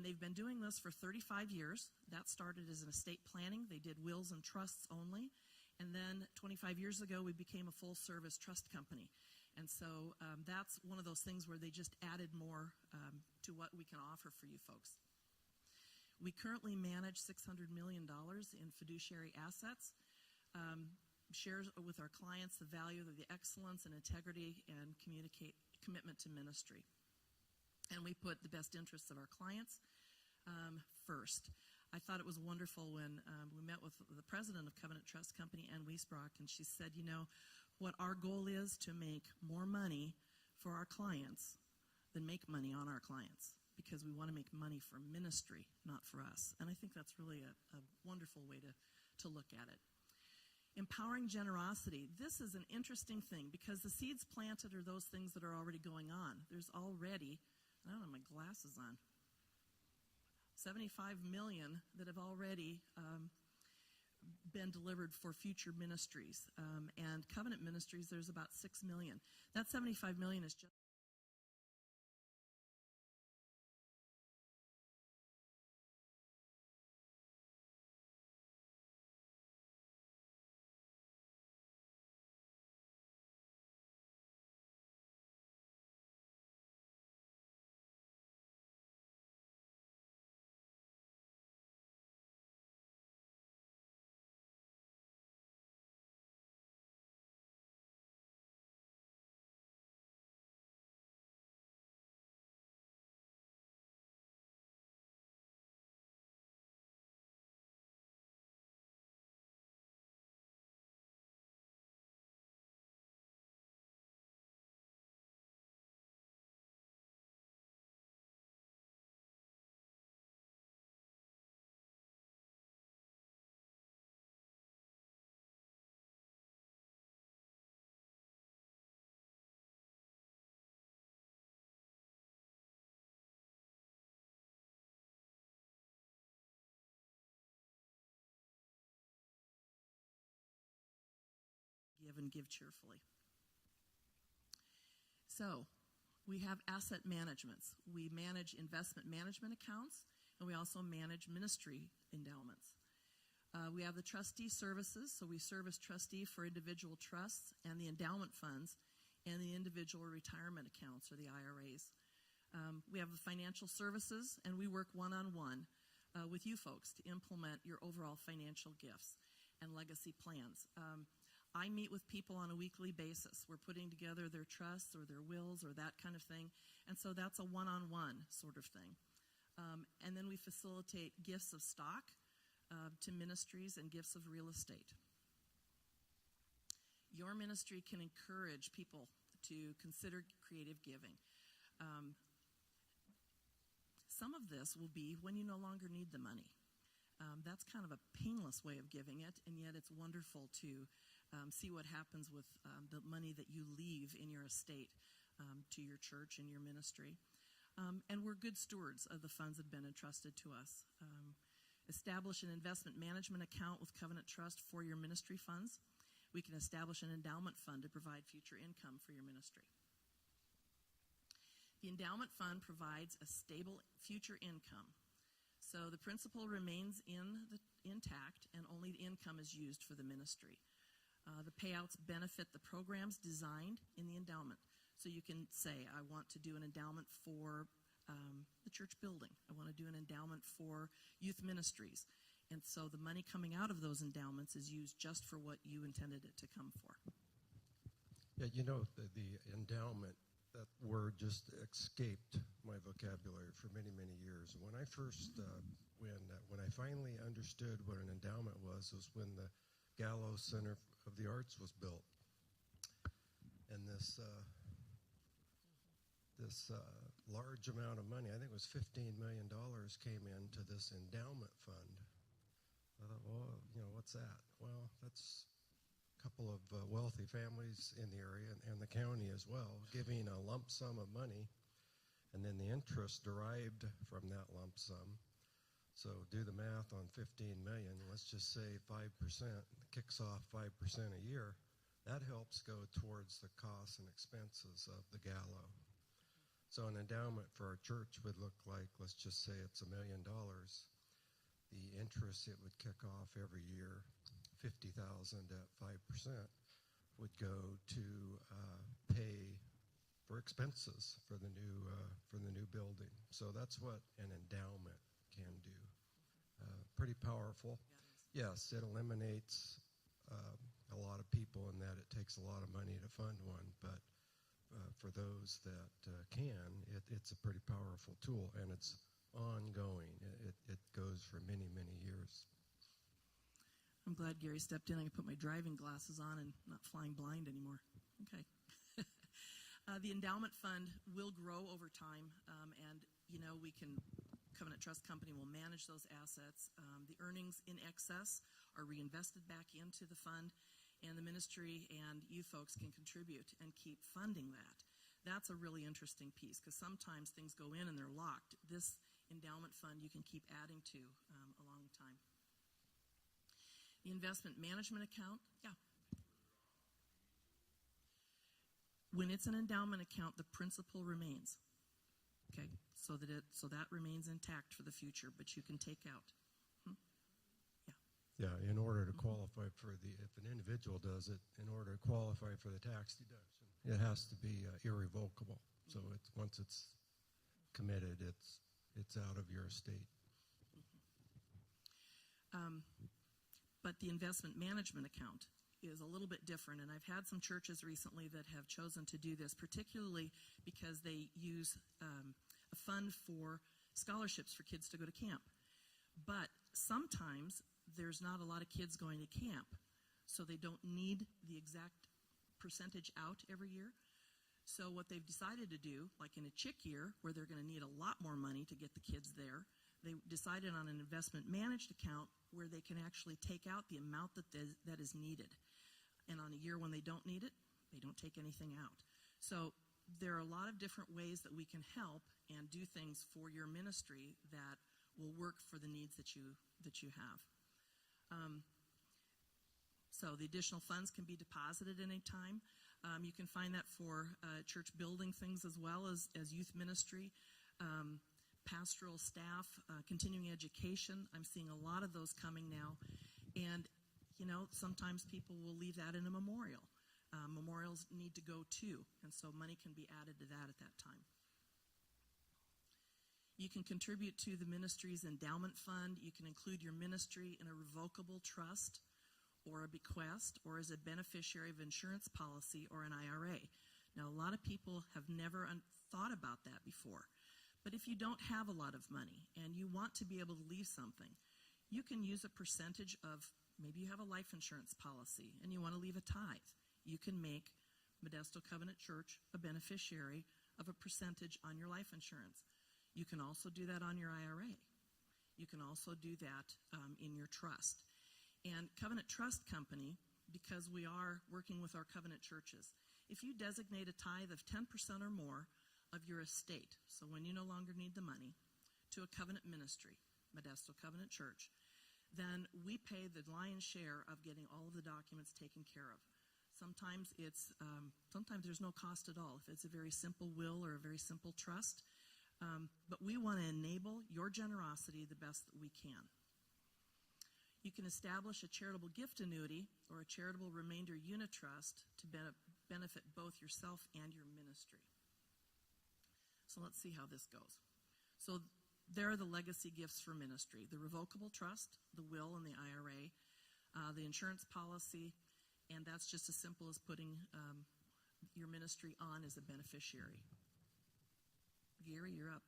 they've been doing this for 35 years. That started as an estate planning. They did wills and trusts only. And then 25 years ago, we became a full-service trust company. And so that's one of those things where they just added more to what we can offer for you folks. We currently manage $600 million in fiduciary assets, shares with our clients the value of the excellence and integrity and commitment to ministry. And we put the best interests of our clients first. I thought it was wonderful when we met with the president of Covenant Trust Company, Ann Wiesbrock, and she said, you know, what our goal is to make more money for our clients than make money on our clients, because we want to make money for ministry, not for us. And I think that's really a wonderful way to look at it. Empowering generosity. This is an interesting thing because the seeds planted are those things that are already going on. There's already, I don't have my glasses on, 75 million that have already been delivered for future ministries. And Covenant Ministries, there's about 6 million. That 75 million is just give and give cheerfully. So we have asset managements. We manage investment management accounts, and we also manage ministry endowments. We have the trustee services, so we serve as trustee for individual trusts and the endowment funds and the individual retirement accounts, or the IRAs. We have the financial services, and we work one-on-one with you folks to implement your overall financial gifts and legacy plans. I meet with people on a weekly basis. We're putting together their trusts or their wills or that kind of thing. And so that's a one-on-one sort of thing. And then we facilitate gifts of stock to ministries and gifts of real estate. Your ministry can encourage people to consider creative giving. Some of this will be when you no longer need the money. That's kind of a painless way of giving it, and yet it's wonderful to see what happens with the money that you leave in your estate to your church and your ministry. And we're good stewards of the funds that have been entrusted to us. Establish an investment management account with Covenant Trust for your ministry funds. We can establish an endowment fund to provide future income for your ministry. The endowment fund provides a stable future income. So the principal remains intact, and only the income is used for the ministry. The payouts benefit the programs designed in the endowment. So you can say, I want to do an endowment for the church building. I want to do an endowment for youth ministries. And so the money coming out of those endowments is used just for what you intended it to come for. Yeah, you know, the endowment, that word just escaped my vocabulary for many, many years. When I first, when I finally understood what an endowment was when the Gallo Center of the Arts was built. And this large amount of money, I think it was $15 million, came into this endowment fund. I thought, well, you know, what's that? Well, that's a couple of wealthy families in the area and the county as well, giving a lump sum of money, and then the interest derived from that lump sum. So do the math on 15 million. Let's just say 5%, kicks off 5% a year. That helps go towards the costs and expenses of the Gallo. So an endowment for our church would look like, let's just say it's $1 million. The interest it would kick off every year, 50,000 at 5%, would go to pay for expenses for the new building. So that's what an endowment can do. Pretty powerful. Yes, it eliminates a lot of people in that it takes a lot of money to fund one, but for those that can, it's a pretty powerful tool, and it's ongoing. It goes for many, many years. I'm glad Gary stepped in. I can put my driving glasses on and not flying blind anymore. Okay. The endowment fund will grow over time, and Covenant Trust Company will manage those assets. The earnings in excess are reinvested back into the fund, and the ministry and you folks can contribute and keep funding that. That's a really interesting piece, because sometimes things go in and they're locked. This endowment fund you can keep adding to a long time. The investment management account, yeah. When it's an endowment account, the principal remains. Okay, so that remains intact for the future, but you can take out. Yeah, in order to qualify for if an individual does it, in order to qualify for the tax deduction, it has to be irrevocable. So once it's committed, it's out of your estate. But the investment management account is a little bit different, and I've had some churches recently that have chosen to do this, particularly because they use a fund for scholarships for kids to go to camp. But sometimes there's not a lot of kids going to camp, so they don't need the exact percentage out every year. So what they've decided to do, like in a chick year where they're going to need a lot more money to get the kids there, they decided on an investment managed account where they can actually take out the amount that is needed. And on a year when they don't need it, they don't take anything out. So there are a lot of different ways that we can help and do things for your ministry that will work for the needs that you have. So the additional funds can be deposited any time. You can find that for church building things as well as youth ministry, pastoral staff, continuing education. I'm seeing a lot of those coming now. And, sometimes people will leave that in a memorial. Memorials need to go too, and so money can be added to that at that time. You can contribute to the ministry's endowment fund. You can include your ministry in a revocable trust or a bequest or as a beneficiary of insurance policy or an IRA. Now, a lot of people have never thought about that before. But if you don't have a lot of money and you want to be able to leave something, you can use a percentage of, maybe you have a life insurance policy and you want to leave a tithe. You can make Modesto Covenant Church a beneficiary of a percentage on your life insurance. You can also do that on your IRA. You can also do that in your trust. And Covenant Trust Company, because we are working with our covenant churches, if you designate a tithe of 10% or more of your estate, so when you no longer need the money, to a covenant ministry, Modesto Covenant Church, then we pay the lion's share of getting all of the documents taken care of. Sometimes there's no cost at all if it's a very simple will or a very simple trust. But we want to enable your generosity the best that we can. You can establish a charitable gift annuity or a charitable remainder unit trust to benefit both yourself and your ministry. So let's see how this goes. So there are the legacy gifts for ministry: the revocable trust, the will, and the IRA, the insurance policy, and that's just as simple as putting your ministry on as a beneficiary. Gary, you're up.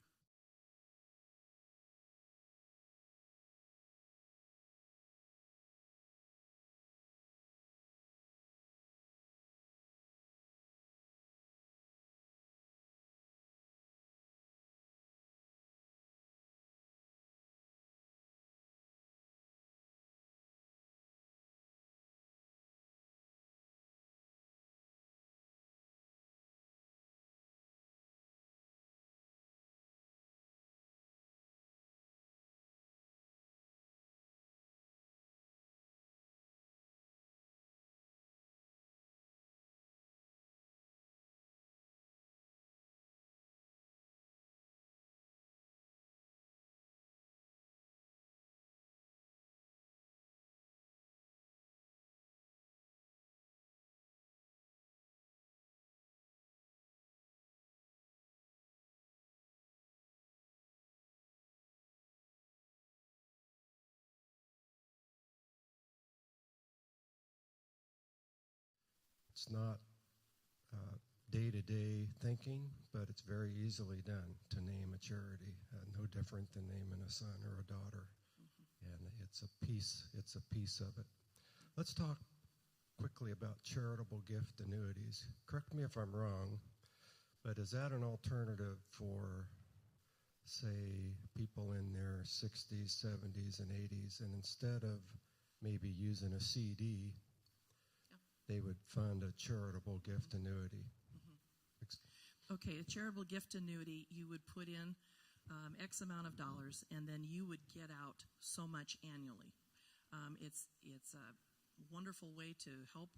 It's not day-to-day thinking, but it's very easily done to name a charity, no different than naming a son or a daughter. And it's a piece of it. Let's talk quickly about charitable gift annuities. Correct me if I'm wrong, but is that an alternative for, say, people in their 60s, 70s, and 80s, and instead of maybe using a CD, they would fund a charitable gift annuity? Okay, a charitable gift annuity, you would put in X amount of dollars, and then you would get out so much annually. It's a wonderful way to help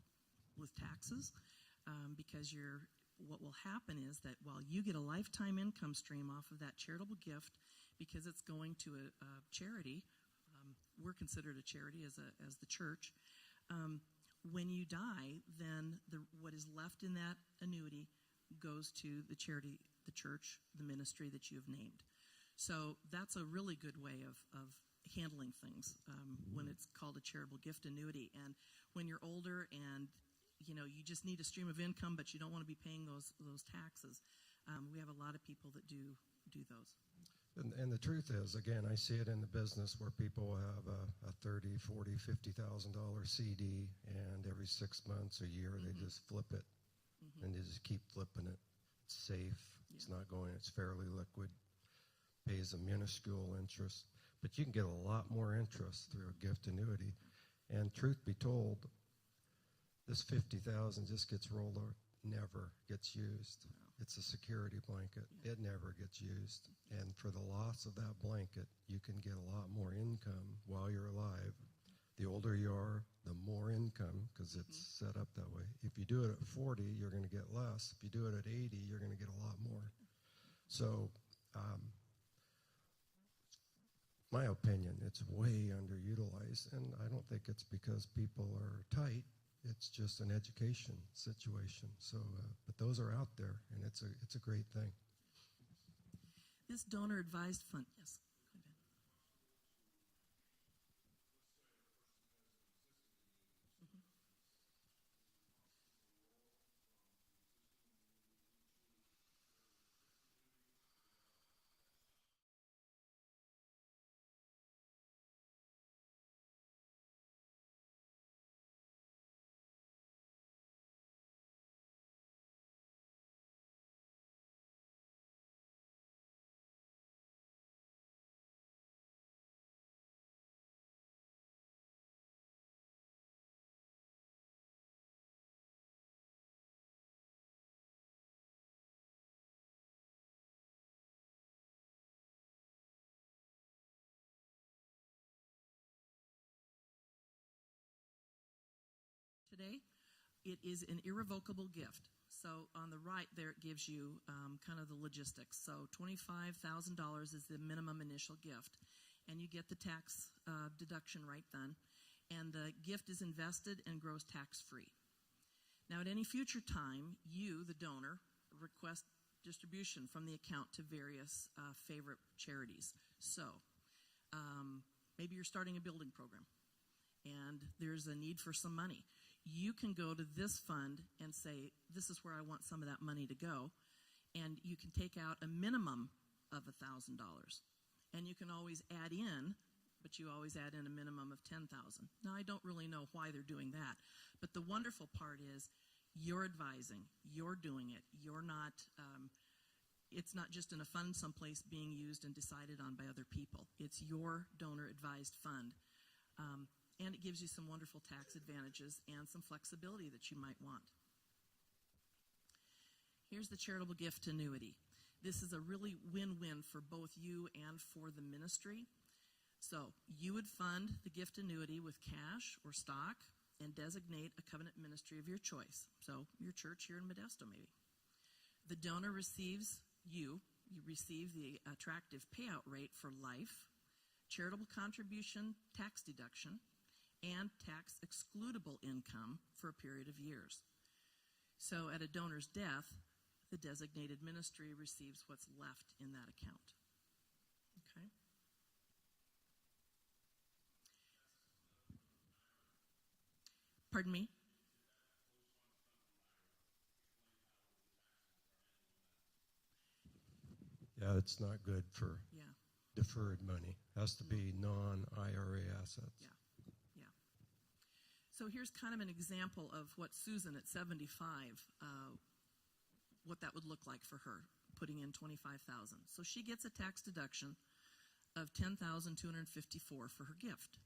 with taxes because what will happen is that while you get a lifetime income stream off of that charitable gift, because it's going to a charity, we're considered a charity as the church. When you die, then what is left in that annuity goes to the charity, the church, the ministry that you have named. So that's a really good way of handling things when it's called a charitable gift annuity. And when you're older and you just need a stream of income, but you don't want to be paying those taxes, we have a lot of people that do those. And the truth is, again, I see it in the business where people have a $30,000, $40,000, $50,000 CD, and every 6 months, a year, they just flip it, and they just keep flipping it. It's safe. It's not going. It's fairly liquid. Pays a minuscule interest, but you can get a lot more interest through a gift annuity. And truth be told, this $50,000 just gets rolled out, never gets used. It's a security blanket. It never gets used. And for the loss of that blanket, you can get a lot more income while you're alive. The older you are, the more income, because it's set up that way. If you do it at 40, you're going to get less. If you do it at 80, you're going to get a lot more. So, my opinion, it's way underutilized, and I don't think it's because people are tight. It's just an education situation. So, but those are out there, and it's a great thing. This donor advised fund, yes. Go ahead. Today, it is an irrevocable gift. So on the right there, it gives you kind of the logistics. So $25,000 is the minimum initial gift, and you get the tax deduction right then. And the gift is invested and grows tax-free. Now, at any future time, you, the donor, request distribution from the account to various favorite charities. So maybe you're starting a building program, and there's a need for some money. You can go to this fund and say, this is where I want some of that money to go, and you can take out a minimum of $1,000. And you can always add in, but you always add in a minimum of $10,000. Now, I don't really know why they're doing that, but the wonderful part is you're advising, you're doing it, you're not, it's not just in a fund someplace being used and decided on by other people. It's your donor-advised fund. And it gives you some wonderful tax advantages and some flexibility that you might want. Here's the charitable gift annuity. This is a really win-win for both you and for the ministry. So you would fund the gift annuity with cash or stock and designate a covenant ministry of your choice. So your church here in Modesto, maybe. The donor receives you receive the attractive payout rate for life, charitable contribution tax deduction, and tax excludable income for a period of years. So at a donor's death, the designated ministry receives what's left in that account. Okay? Pardon me? that's not good for Yeah, deferred money. Has to be non-IRA assets. yeah, yeah. So here's kind of an example of what Susan at 75, what that would look like for her, putting in $25,000. So she gets a tax deduction of $10,254 for her gift.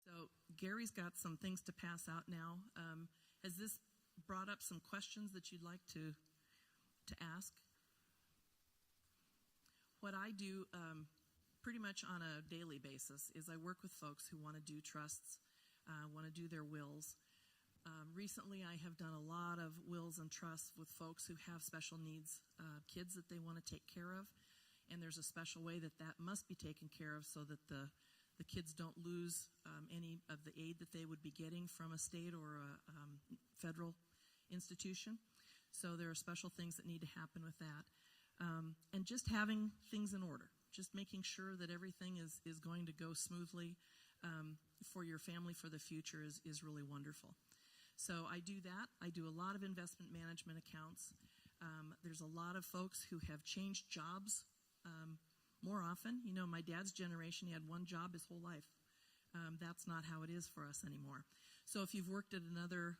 So Gary's got some things to pass out now. Has this brought up some questions that you'd like to ask? What I do pretty much on a daily basis is I work with folks who want to do trusts, want to do their wills. Recently, I have done a lot of wills and trusts with folks who have special needs kids that they want to take care of, and there's a special way that must be taken care of so that the kids don't lose any of the aid that they would be getting from a state or a federal institution. So there are special things that need to happen with that. And just having things in order, just making sure that everything is going to go smoothly. for your family for the future is really wonderful. So I do that. I do a lot of investment management accounts. There's a lot of folks who have changed jobs more often. You know, my dad's generation, he had one job his whole life. That's not how it is for us anymore. So if you've worked at another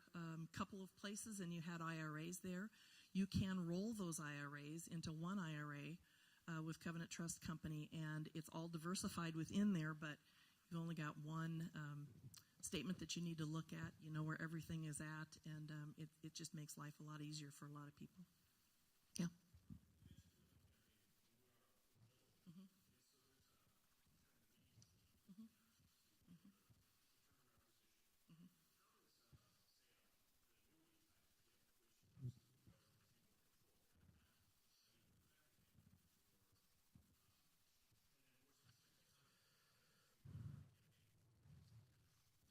couple of places and you had IRAs there, you can roll those IRAs into one IRA with Covenant Trust Company, and it's all diversified within there, but you've only got one statement that you need to look at. You know where everything is at, and it just makes life a lot easier for a lot of people. Yeah.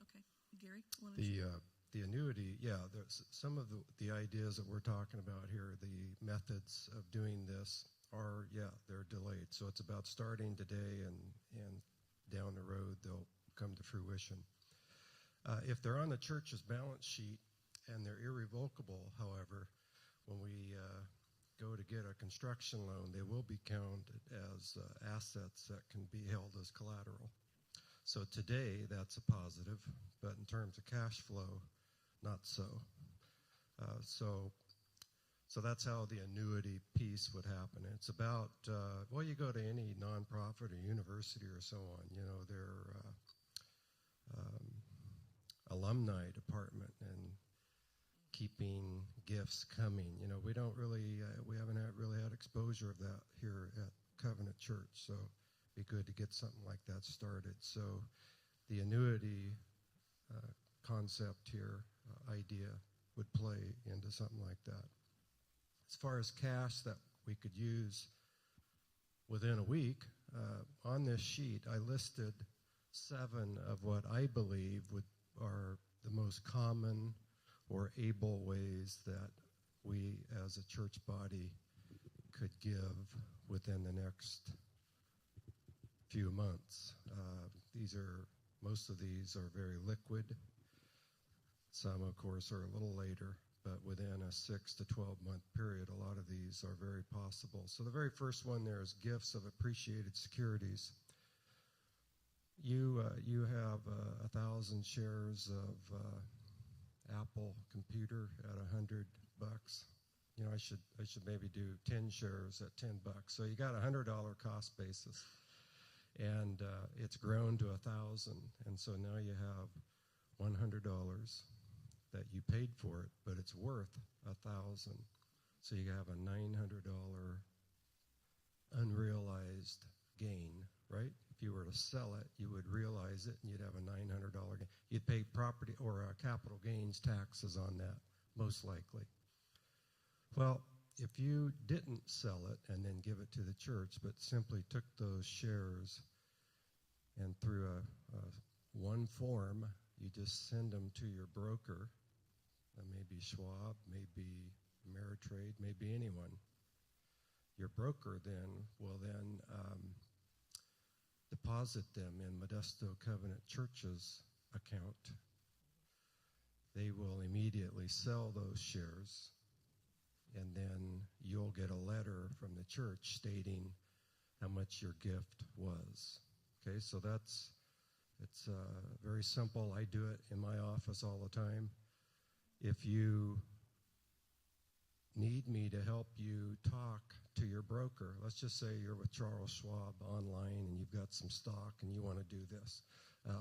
Okay. Gary, why don't you? The annuity, yeah, there's some of the ideas that we're talking about here, the methods of doing this are, yeah, they're delayed. So it's about starting today and down the road they'll come to fruition. If they're on the church's balance sheet and they're irrevocable, however, when we go to get a construction loan, they will be counted as assets that can be held as collateral. So today, that's a positive, but in terms of cash flow, not so. So that's how the annuity piece would happen. It's about, well, you go to any nonprofit or university or so on, you know, their alumni department and keeping gifts coming. You know, we don't really, we haven't really had exposure of that here at Covenant Church, so it'd be good to get something like that started. So the annuity concept here, idea, would play into something like that. As far as cash that we could use within a week, on this sheet I listed 7 of what I believe are the most common or able ways that we as a church body could give within the next few months. Most of these are very liquid. Some, of course, are a little later, but within a 6 to 12-month period, a lot of these are very possible. So the very first one there is gifts of appreciated securities. You have 1,000 shares of Apple computer at $100. You know, I should maybe do 10 shares at $10. So you got a $100 cost basis, and it's grown to 1,000, and so now you have $100 that you paid for it, but it's worth 1,000. So you have a $900 unrealized gain, right? If you were to sell it, you would realize it, and you'd have a $900 gain. You'd pay property or capital gains taxes on that, most likely. Well, if you didn't sell it and then give it to the church, but simply took those shares and through one form, you just send them to your broker, maybe Schwab, maybe Ameritrade, maybe anyone. Your broker will deposit them in Modesto Covenant Church's account. They will immediately sell those shares, and then you'll get a letter from the church stating how much your gift was. Okay, so it's very simple. I do it in my office all the time. If you need me to help you talk to your broker, let's just say you're with Charles Schwab online and you've got some stock and you want to do this.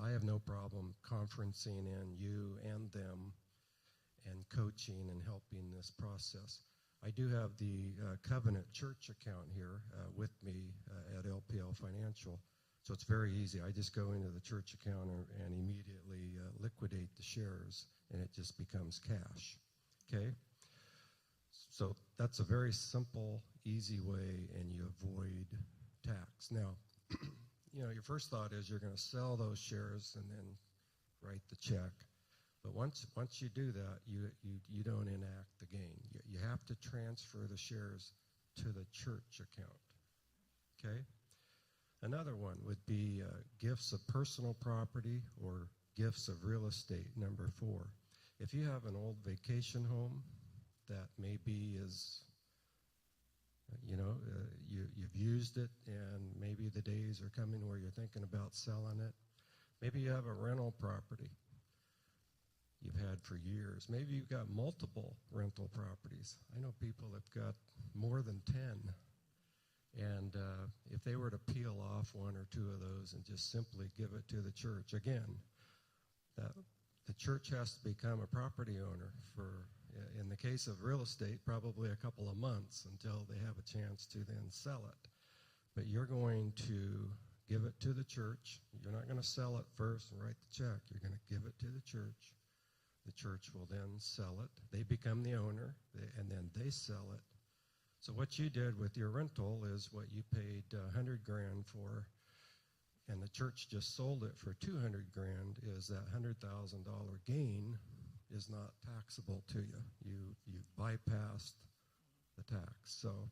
I have no problem conferencing in you and them and coaching and helping this process. I do have the Covenant Church account here with me at LPL Financial. So it's very easy. I just go into the church account and immediately liquidate the shares, and it just becomes cash. Okay? So that's a very simple, easy way, and you avoid tax. Now, you know, your first thought is you're going to sell those shares and then write the check. But once you do that, you don't enact the gain. You have to transfer the shares to the church account. Okay? Another one would be gifts of personal property or gifts of real estate, number 4. If you have an old vacation home that maybe is, you've used it and maybe the days are coming where you're thinking about selling it. Maybe you have a rental property you've had for years. Maybe you've got multiple rental properties. I know people have got more than 10. And if they were to peel off 1 or 2 of those and just simply give it to the church, again, the church has to become a property owner for, in the case of real estate, probably a couple of months until they have a chance to then sell it. But you're going to give it to the church. You're not going to sell it first and write the check. You're going to give it to the church. The church will then sell it. They become the owner, and then they sell it. So what you did with your rental is what you paid $100,000 for, and the church just sold it for $200,000. Is that $100,000 gain is not taxable to you? You bypassed the tax. So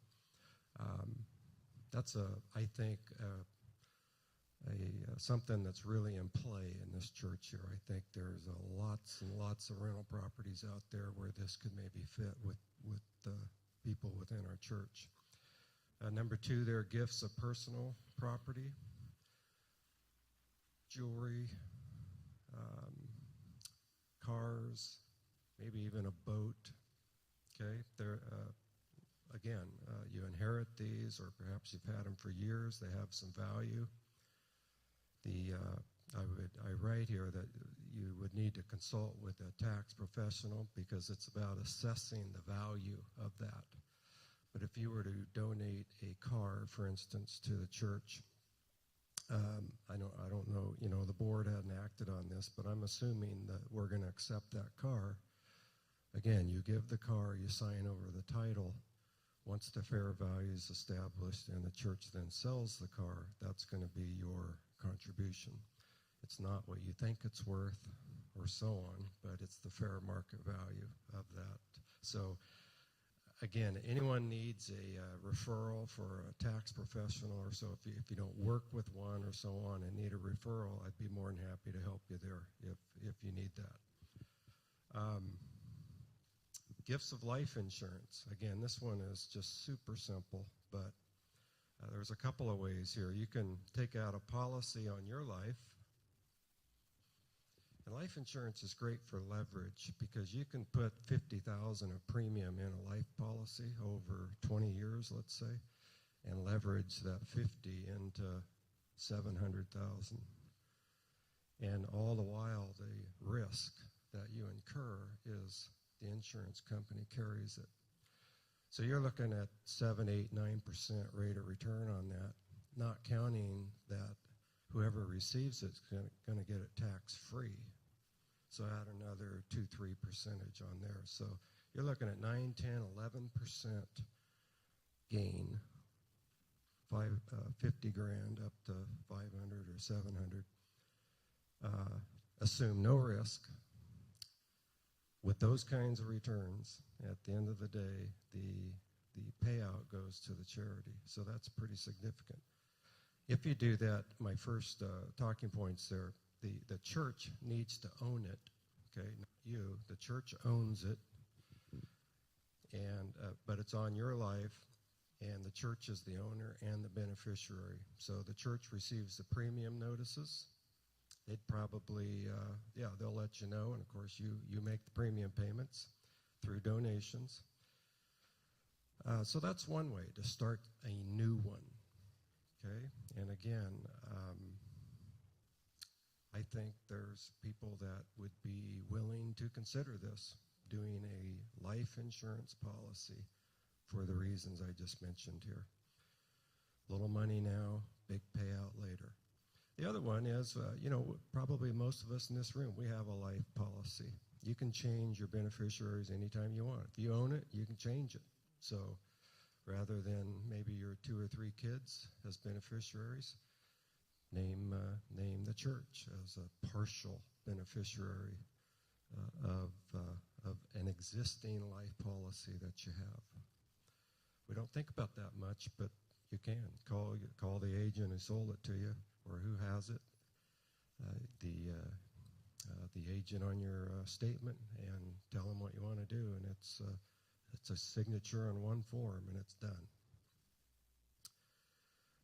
that's I think something that's really in play in this church here. I think there's lots and lots of rental properties out there where this could maybe fit with people within our church. Number 2, there are gifts of personal property, jewelry, cars, maybe even a boat. Okay, again, you inherit these, or perhaps you've had them for years. They have some value. I write here that you would need to consult with a tax professional because it's about assessing the value of that. But if you were to donate a car, for instance, to the church, I don't know, the board hadn't acted on this, but I'm assuming that we're going to accept that car. Again, you give the car, you sign over the title. Once the fair value is established and the church then sells the car, that's going to be your contribution. It's not what you think it's worth or so on, but it's the fair market value of that. So again, anyone needs a referral for a tax professional or so. If you don't work with one or so on and need a referral, I'd be more than happy to help you there if you need that. Gifts of life insurance. Again, this one is just super simple, but there's a couple of ways here. You can take out a policy on your life. And life insurance is great for leverage because you can put $50,000 of premium in a life policy over 20 years, let's say, and leverage that 50 into 700,000. And all the while, the risk that you incur is the insurance company carries it. So you're looking at 7, 8, 9% rate of return on that, not counting that whoever receives it's going to get it tax-free. So add another 2-3% on there. So you're looking at 9, 10, 11% gain, $50,000 up to 500 or 700. Assume no risk. With those kinds of returns, at the end of the day, the payout goes to the charity. So that's pretty significant. If you do that, my first talking points there, the church needs to own it, okay? Not you. The church owns it, and but it's on your life, and the church is the owner and the beneficiary. So the church receives the premium notices. They'd probably, they'll let you know, and of course you make the premium payments through donations. So that's one way to start a new one, okay? And again, I think there's people that would be willing to consider this, doing a life insurance policy for the reasons I just mentioned here. Little money now, big payout later. The other one is, probably most of us in this room, we have a life policy. You can change your beneficiaries anytime you want. If you own it, you can change it. So rather than maybe your 2 or 3 kids as beneficiaries, name the church as a partial beneficiary of an existing life policy that you have. We don't think about that much, but you can. Call the agent who sold it to you or who has it, the agent on your statement, and tell them what you want to do. And it's a signature on one form, and it's done.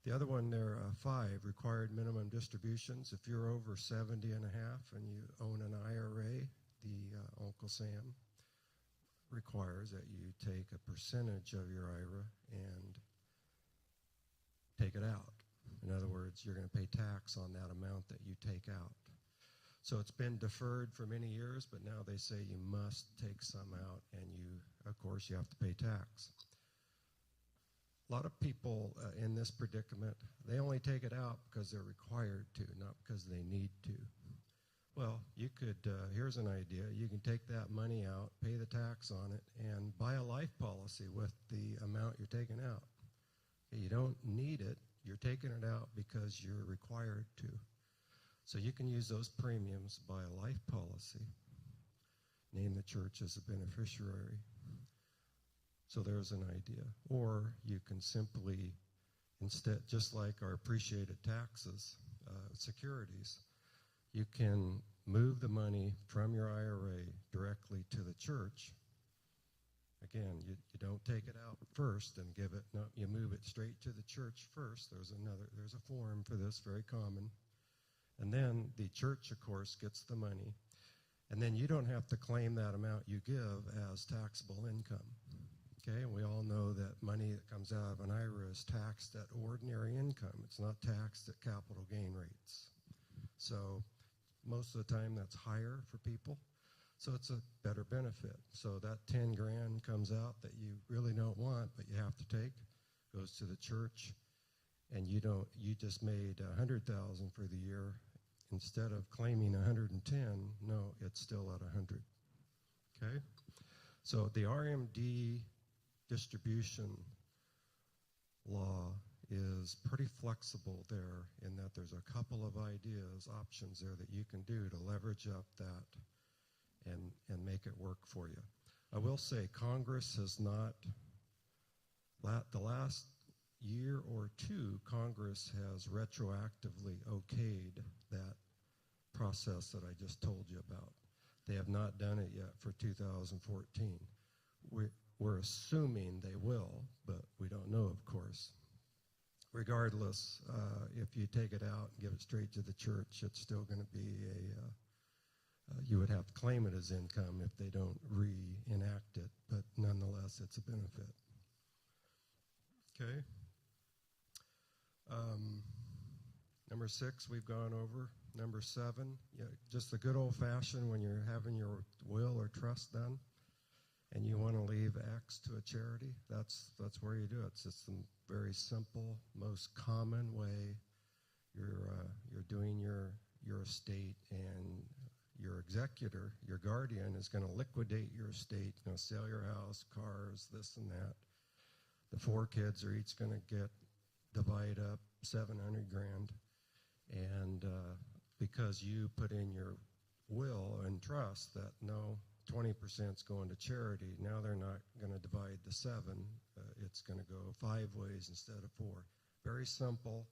The other one there, 5, required minimum distributions. If you're over 70 and a half and you own an IRA, the Uncle Sam requires that you take a percentage of your IRA and take it out. In other words, you're going to pay tax on that amount that you take out. So it's been deferred for many years, but now they say you must take some out, and of course, you have to pay tax. A lot of people in this predicament, they only take it out because they're required to, not because they need to. Well, you could, here's an idea. You can take that money out, pay the tax on it, and buy a life policy with the amount you're taking out. You don't need it. You're taking it out because you're required to. So you can use those premiums, buy a life policy, name the church as a beneficiary. So there's an idea. Or you can simply, instead, just like our appreciated taxes, securities, you can move the money from your IRA directly to the church. Again, you don't take it out first and give it, no, you move it straight to the church first. There's a form for this, very common. And then the church, of course, gets the money. And then you don't have to claim that amount you give as taxable income. Okay, and we all know that money that comes out of an IRA is taxed at ordinary income. It's not taxed at capital gain rates. So most of the time that's higher for people. So it's a better benefit. So that 10 grand comes out that you really don't want, but you have to take, goes to the church, and you just made 100,000 for the year. Instead of claiming 110, no, it's still at 100. Okay? So the RMD distribution law is pretty flexible there in that there's a couple of ideas, options there that you can do to leverage up that and make it work for you. I will say Congress has not, the last year or two, Congress has retroactively okayed that process that I just told you about. They have not done it yet for 2014. We're assuming they will, but we don't know, of course. Regardless, if you take it out and give it straight to the church, it's still going to be you would have to claim it as income if they don't reenact it, but nonetheless, it's a benefit. Okay. Number 6, we've gone over. Number 7, just the good old-fashioned when you're having your will or trust done and you want to leave X to a charity, that's where you do it. It's just the very simple, most common way you're doing your estate, and your executor, your guardian, is going to liquidate your estate, going to sell your house, cars, this and that. The 4 kids are each going to divide up 700 grand, and because you put in your will and trust that no, 20% is going to charity, now they're not going to divide the 7. It's going to go 5 ways instead of 4. Very simple,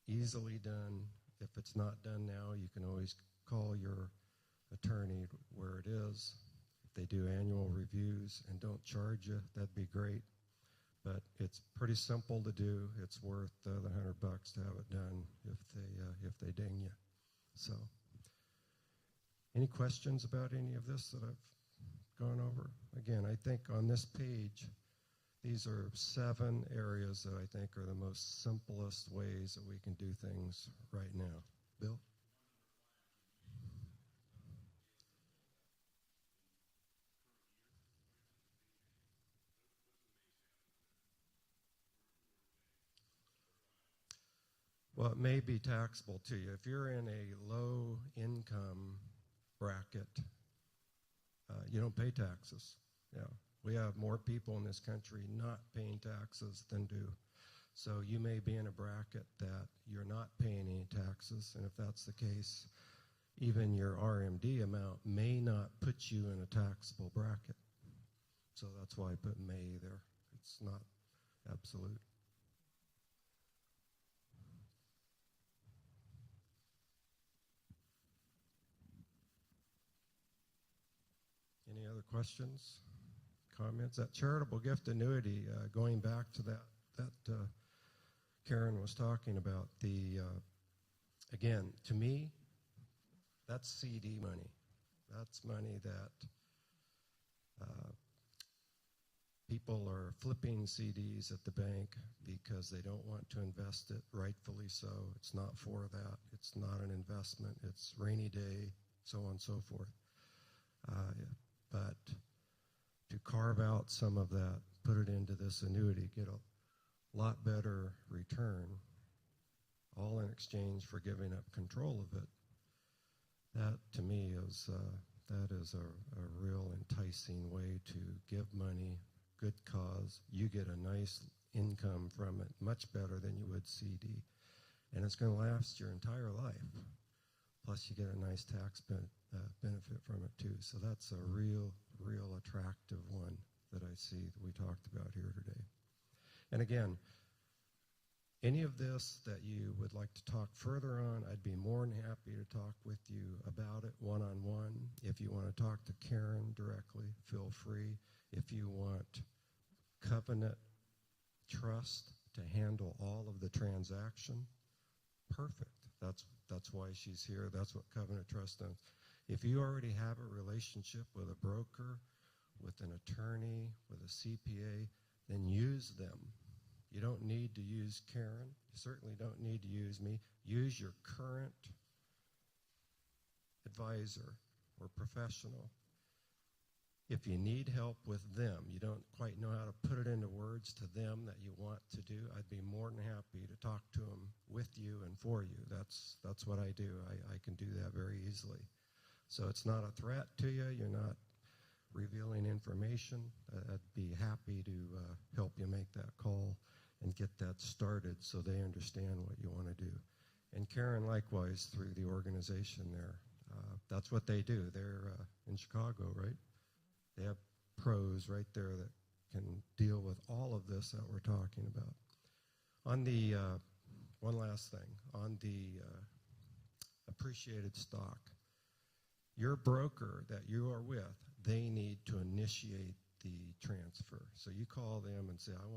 easily done. If it's not done now, you can always call your attorney where it is. If they do annual reviews and don't charge you, that'd be great. But it's pretty simple to do. It's worth the $100 to have it done if they ding you. So, any questions about any of this that I've gone over? Again, I think on this page, these are 7 areas that I think are the most simplest ways that we can do things right now. Bill? Well, it may be taxable to you. If you're in a low income bracket, you don't pay taxes. Yeah, we have more people in this country not paying taxes than do. So you may be in a bracket that you're not paying any taxes, and if that's the case, even your RMD amount may not put you in a taxable bracket. So that's why I put may there. It's not absolute. questions, comments? That charitable gift annuity, going back to that Karen was talking about, again, to me, that's CD money. That's money that people are flipping CDs at the bank because they don't want to invest it, rightfully so. It's not for that. It's not an investment. It's rainy day, so on and so forth. But to carve out some of that, put it into this annuity, get a lot better return, all in exchange for giving up control of it. That, to me, is a real enticing way to give money, good cause. You get a nice income from it, much better than you would CD. And it's going to last your entire life. Plus, you get a nice tax benefit from it, too. So that's a real attractive one that I see that we talked about here today. And again, any of this that you would like to talk further on, I'd be more than happy to talk with you about it one-on-one. If you want to talk to Karen directly, feel free. If you want Covenant Trust to handle all of the transaction, perfect. That's why she's here. That's what Covenant Trust does. If you already have a relationship with a broker, with an attorney, with a CPA, then use them. You don't need to use Karen. You certainly don't need to use me. Use your current advisor or professional. If you need help with them, you don't quite know how to put it into words to them that you want to do, I'd be more than happy to talk to them with you and for you. That's what I do. I can do that very easily. So it's not a threat to you. You're not revealing information. I'd be happy to help you make that call and get that started so they understand what you want to do. And Karen, likewise, through the organization there. That's what they do. They're in Chicago, right? They have pros right there that can deal with all of this that we're talking about. On the, one last thing, on the appreciated stock, your broker that you are with, they need to initiate the transfer. So you call them and say, I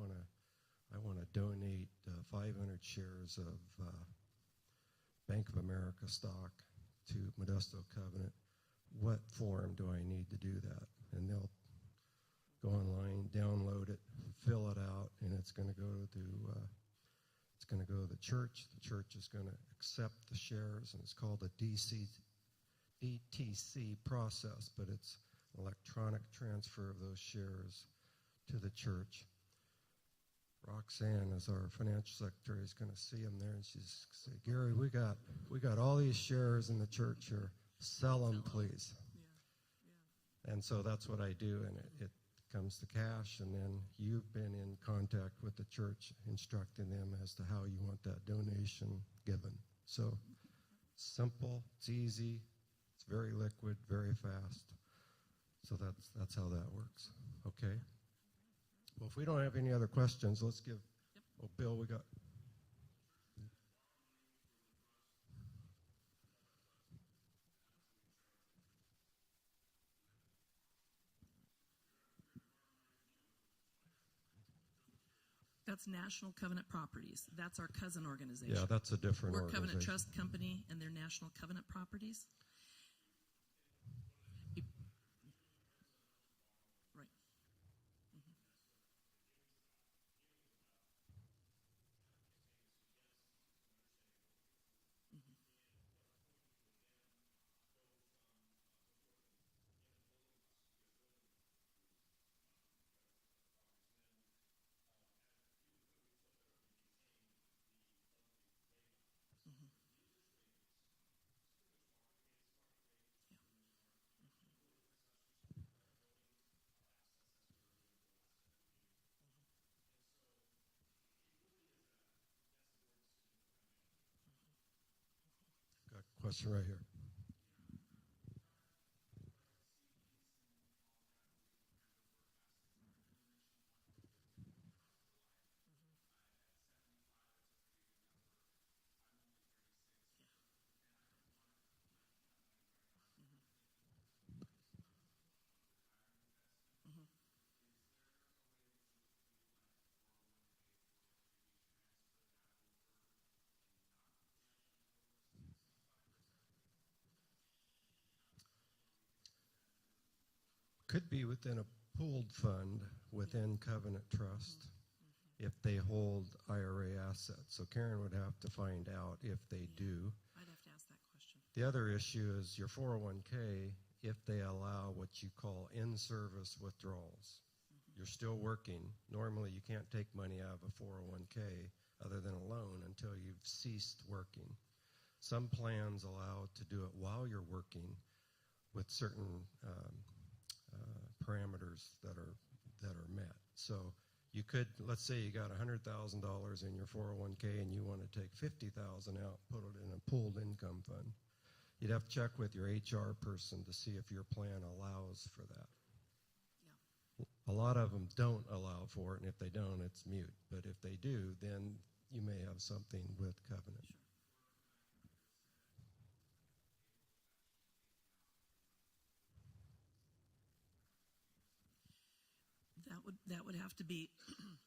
want to donate 500 shares of Bank of America stock to Modesto Covenant. What form do I need to do that? And they'll go online, download it, fill it out, and it's going to go to the church. The church is going to accept the shares, and it's called a DTC process, but it's electronic transfer of those shares to the church. Roxanne, as our financial secretary, is going to see them there, and she's say, Gary, we got all these shares in the church here. Sell them, please. Yeah. And so that's what I do, and it comes to cash, and then you've been in contact with the church, instructing them as to how you want that donation given. So simple, it's easy, it's very liquid, very fast. So that's how that works. Okay. Well, if we don't have any other questions, let's give. Oh, Bill, we got. That's National Covenant Properties. That's our cousin organization. Yeah, that's a different We're organization. Covenant Trust Company, and they're National Covenant Properties. Right. Got a question right here. could be within a pooled fund within Covenant Trust if they hold IRA assets. So Karen would have to find out if they do. I'd have to ask that question. The other issue is your 401k, if they allow what you call in-service withdrawals. You're still working. Normally, you can't take money out of a 401k other than a loan until you've ceased working. Some plans allow to do it while you're working with certain parameters that are met. So you could, let's say you got $100,000 in your 401k and you want to take $50,000 out, put it in a pooled income fund. You'd have to check with your HR person to see if your plan allows for that. Yeah. A lot of them don't allow for it, and if they don't, it's mute. But if they do, then you may have something with Covenant. Sure. That would have to be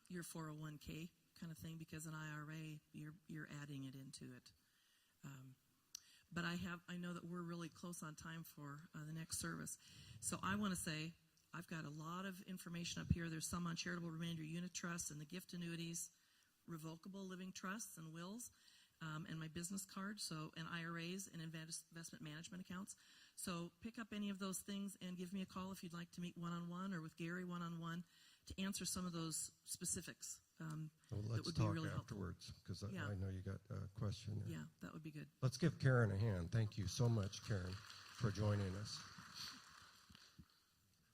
your 401k kind of thing, because an IRA, you're adding it into it. But I know that we're really close on time for the next service. So I want to say I've got a lot of information up here. There's some on charitable remainder unit trusts and the gift annuities, revocable living trusts and wills, and my business card, and IRAs and investment management accounts. So pick up any of those things and give me a call if you'd like to meet one-on-one or with Gary one-on-one to answer some of those specifics. Well, let's that would be talk really helpful. afterwards, because Yeah. I know you got a question there. Yeah, that would be good. Let's give Karen a hand. Thank you so much, Karen, for joining us.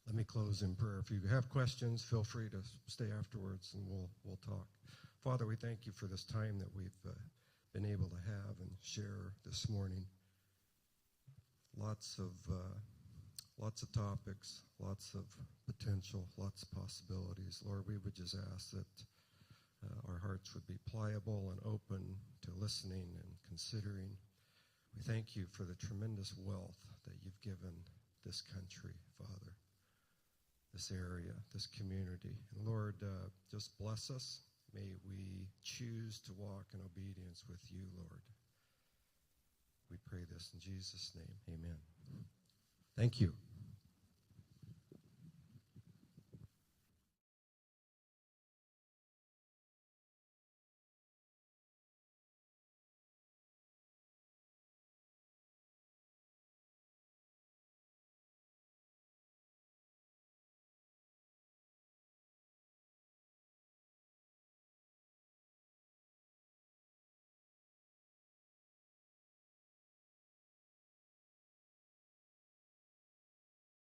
Let me close in prayer. If you have questions, feel free to stay afterwards, and we'll talk. Father, we thank you for this time that we've been able to have and share this morning. Lots of topics, lots of potential, lots of possibilities. Lord, we would just ask that our hearts would be pliable and open to listening and considering. We thank you for the tremendous wealth that you've given this country, Father, this area, this community. And Lord, just bless us. May we choose to walk in obedience with you, Lord. We pray this in Jesus' name. Amen. Thank you.